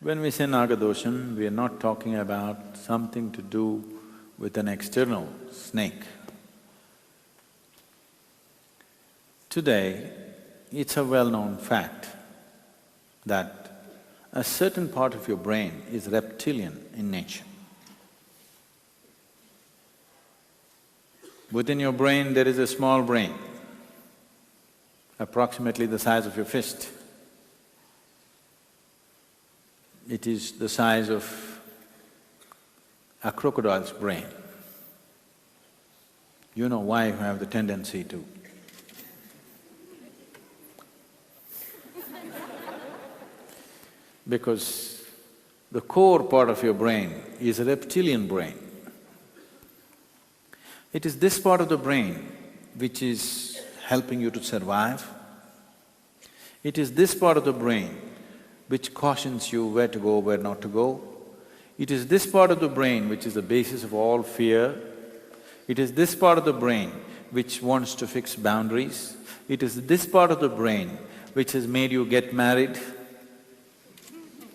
When we say Nagadosham, we are not talking about something to do with an external snake. Today, it's a well-known fact that a certain part of your brain is reptilian in nature. Within your brain, there is a small brain, approximately the size of your fist. It is the size of a crocodile's brain. You know why you have the tendency to because the core part of your brain is a reptilian brain. It is this part of the brain which is helping you to survive. It is this part of the brain which cautions you where to go, where not to go. It is this part of the brain which is the basis of all fear. It is this part of the brain which wants to fix boundaries. It is this part of the brain which has made you get married.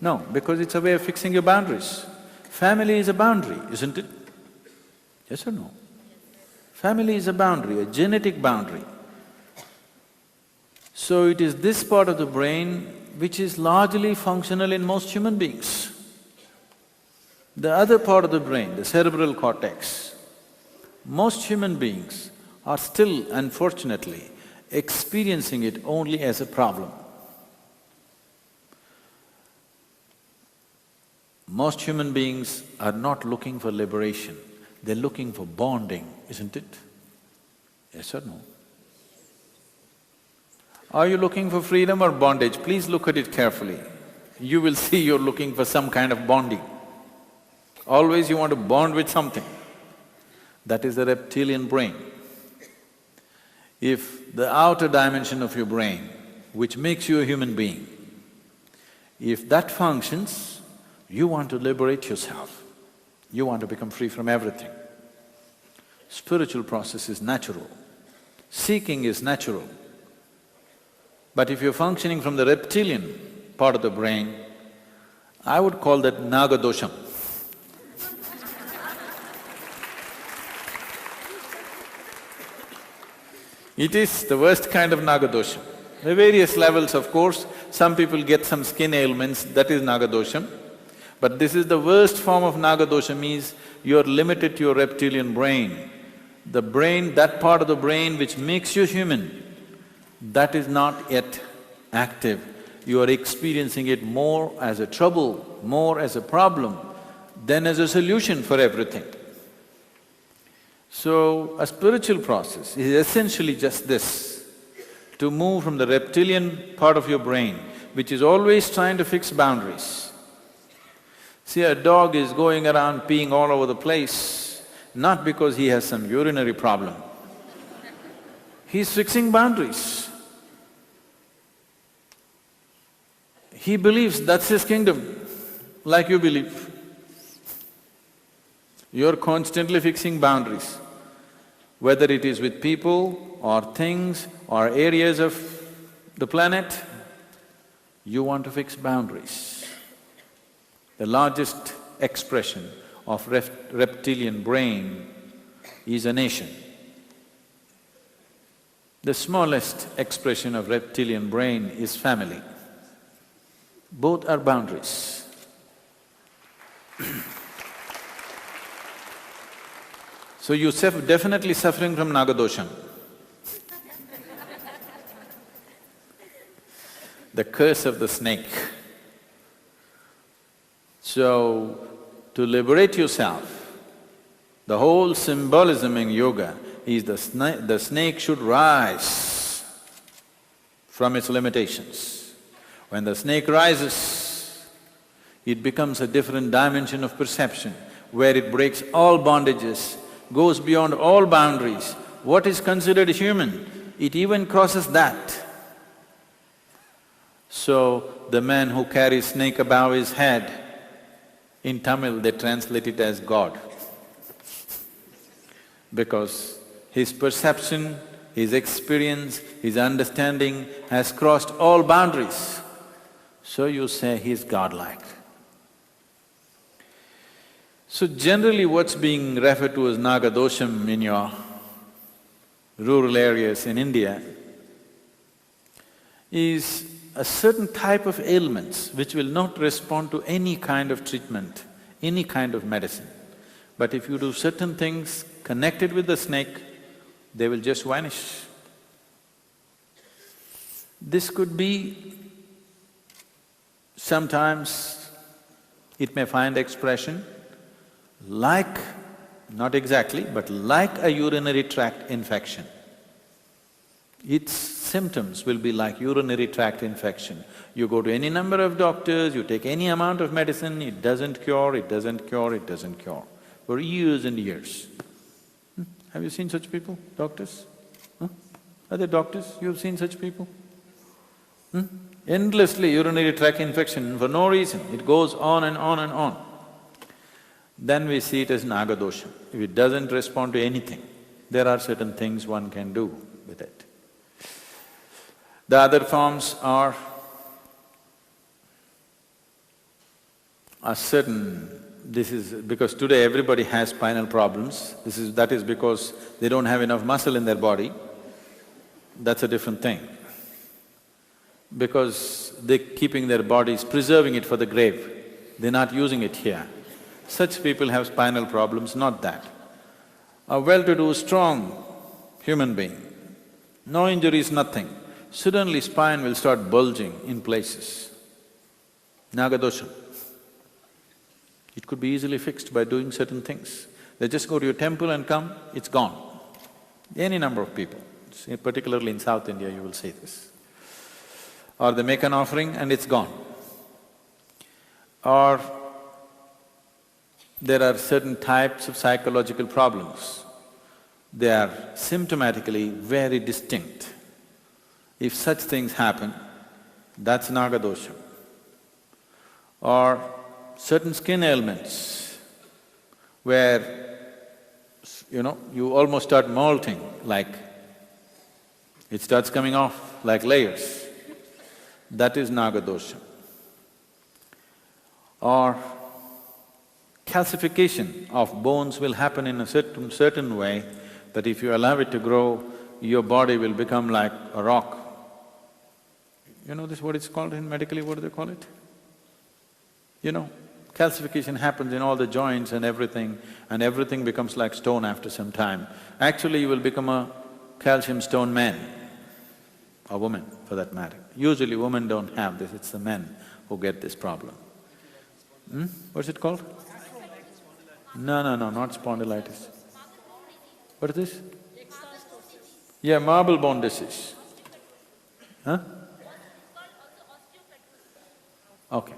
No, because it's a way of fixing your boundaries. Family is a boundary, isn't it? Yes or no? Family is a boundary, a genetic boundary. So it is this part of the brain which is largely functional in most human beings. The other part of the brain, the cerebral cortex, most human beings are still, unfortunately, experiencing it only as a problem. Most human beings are not looking for liberation, they're looking for bonding, isn't it? Yes or no? Are you looking for freedom or bondage? Please look at it carefully. You will see you're looking for some kind of bonding. Always you want to bond with something. That is the reptilian brain. If the outer dimension of your brain, which makes you a human being, if that functions, you want to liberate yourself. You want to become free from everything. Spiritual process is natural. Seeking is natural. But if you're functioning from the reptilian part of the brain, I would call that Nagadosham. It is the worst kind of Nagadosham. There are various levels, of course. Some people get some skin ailments, that is Nagadosham. But this is the worst form of Nagadosham, is you're limited to your reptilian brain. The brain, that part of the brain which makes you human, that is not yet active. You are experiencing it more as a trouble, more as a problem than as a solution for everything. So, a spiritual process is essentially just this, to move from the reptilian part of your brain, which is always trying to fix boundaries. See, a dog is going around peeing all over the place, not because he has some urinary problem. He's fixing boundaries. He believes that's his kingdom, like you believe. You're constantly fixing boundaries, whether it is with people or things or areas of the planet, you want to fix boundaries. The largest expression of reptilian brain is a nation. The smallest expression of reptilian brain is family. Both are boundaries. So you're definitely suffering from Nagadosham. The curse of the snake. So, to liberate yourself, the whole symbolism in yoga is the snake should rise from its limitations. When the snake rises, it becomes a different dimension of perception, where it breaks all bondages, goes beyond all boundaries. What is considered human, it even crosses that. So, the man who carries snake above his head, in Tamil they translate it as God. Because his perception, his experience, his understanding has crossed all boundaries. So you say he's godlike. So generally what's being referred to as Nagadosham in your rural areas in India is a certain type of ailments which will not respond to any kind of treatment, any kind of medicine. But if you do certain things connected with the snake, they will just vanish. This could be… sometimes it may find expression like, not exactly, but like a urinary tract infection. Its symptoms will be like urinary tract infection. You go to any number of doctors, you take any amount of medicine, it doesn't cure, it doesn't cure, it doesn't cure, for years and years. Have you seen such people, doctors? Are there doctors? You have seen such people? Endlessly urinary tract infection for no reason, it goes on and on and on. Then we see it as Nagadosham. If it doesn't respond to anything, there are certain things one can do with it. The other forms are certain… This is because today everybody has spinal problems, that is because they don't have enough muscle in their body, that's a different thing. Because they're keeping their bodies, preserving it for the grave, they're not using it here. Such people have spinal problems, not that. A well-to-do, strong human being, no injuries, nothing, suddenly spine will start bulging in places. Nagadosham. It could be easily fixed by doing certain things. They just go to your temple and come, it's gone. Any number of people, particularly in South India you will see this. Or they make an offering and it's gone. Or there are certain types of psychological problems. They are symptomatically very distinct. If such things happen, that's Nagadosham. Or certain skin ailments where, you almost start molting, like it starts coming off like layers, that is Nagadosham. Or calcification of bones will happen in a certain way that if you allow it to grow, your body will become like a rock. You know this, what it's called in medically, what do they call it? Calcification happens in all the joints and everything becomes like stone after some time. Actually, you will become a calcium stone man, or woman for that matter. Usually women don't have this, it's the men who get this problem. What's it called? No, not spondylitis. What is this? Yeah, marble bone disease. Huh? Okay.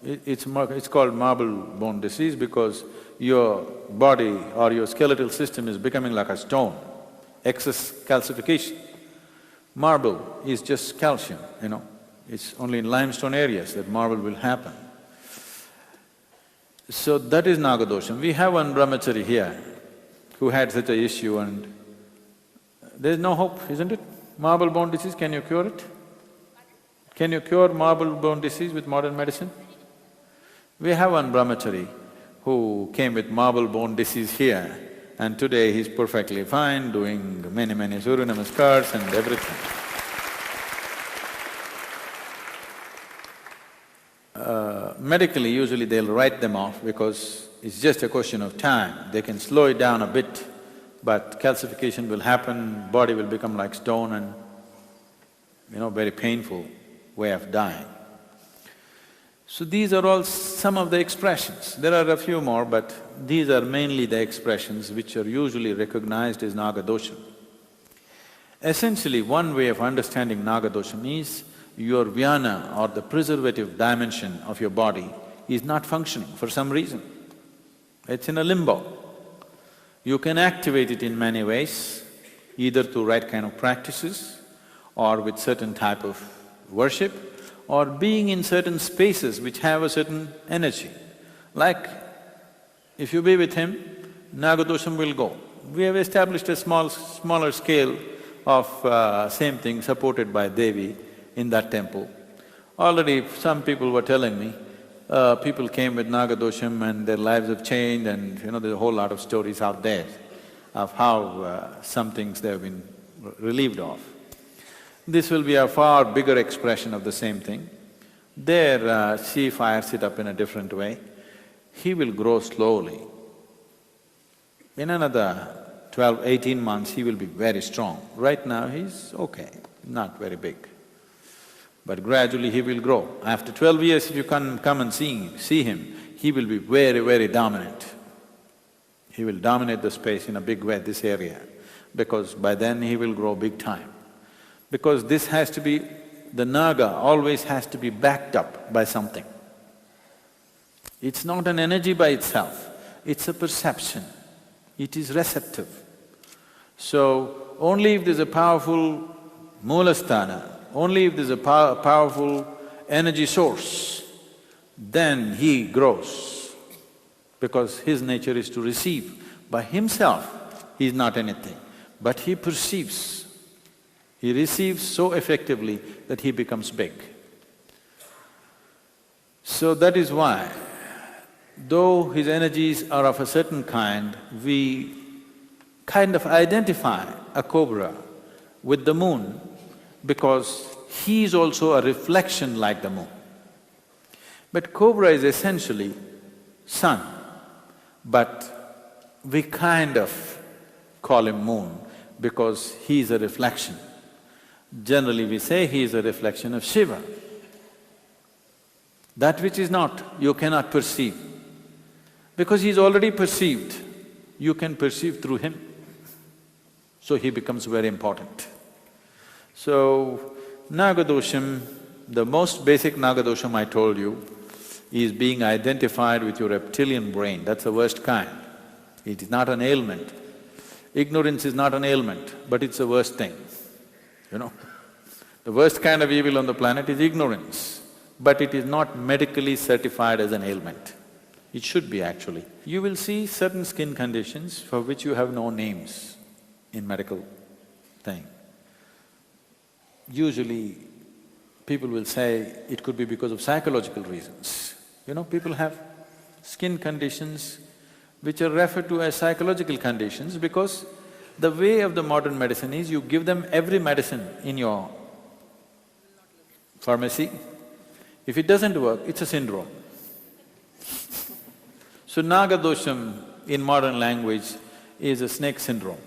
It's called marble bone disease because your body or your skeletal system is becoming like a stone, excess calcification. Marble is just calcium, it's only in limestone areas that marble will happen. So that is Nagadosham. We have one brahmachari here who had such an issue and there's no hope, isn't it? Marble bone disease, can you cure it? Can you cure marble bone disease with modern medicine? We have one brahmachari who came with marble bone disease here and today he's perfectly fine, doing many Surya Namaskars and everything. Medically, usually they'll write them off because it's just a question of time. They can slow it down a bit, but calcification will happen, body will become like stone and, very painful way of dying. So these are all some of the expressions. There are a few more, but these are mainly the expressions which are usually recognized as Nagadosham. Essentially, one way of understanding Nagadosham is your vyana or the preservative dimension of your body is not functioning for some reason. It's in a limbo. You can activate it in many ways, either through right kind of practices or with certain type of worship or being in certain spaces which have a certain energy. Like, if you be with him, Nagadosham will go. We have established a smaller scale of same thing supported by Devi in that temple. Already some people were telling me, people came with Nagadosham and their lives have changed, and there's a whole lot of stories out there of how some things they've been relieved of. This will be a far bigger expression of the same thing. There, she fires it up in a different way. He will grow slowly. In another 12, 18 months, he will be very strong. Right now, he's okay, not very big. But gradually he will grow. After 12 years, if you come and see him, he will be very, very dominant. He will dominate the space in a big way, this area, because by then he will grow big time. Because this has to be… the naga always has to be backed up by something. It's not an energy by itself, it's a perception, it is receptive. So, only if there's a powerful moolasthana, only if there's a powerful energy source, then he grows, because his nature is to receive. By himself, he is not anything, but he perceives. He receives so effectively that he becomes big. So that is why, though his energies are of a certain kind, we kind of identify a cobra with the moon because he is also a reflection like the moon. But cobra is essentially sun, but we kind of call him moon because he is a reflection. Generally we say he is a reflection of Shiva. That which is not, you cannot perceive. Because he is already perceived, you can perceive through him. So he becomes very important. So, Nagadosham, the most basic Nagadosham I told you, is being identified with your reptilian brain, that's the worst kind. It is not an ailment. Ignorance is not an ailment, but it's the worst thing, The worst kind of evil on the planet is ignorance, but it is not medically certified as an ailment. It should be actually. You will see certain skin conditions for which you have no names in medical thing. Usually, people will say it could be because of psychological reasons. People have skin conditions which are referred to as psychological conditions because the way of the modern medicine is you give them every medicine in your pharmacy. If it doesn't work, it's a syndrome. So Nagadosham in modern language is a snake syndrome.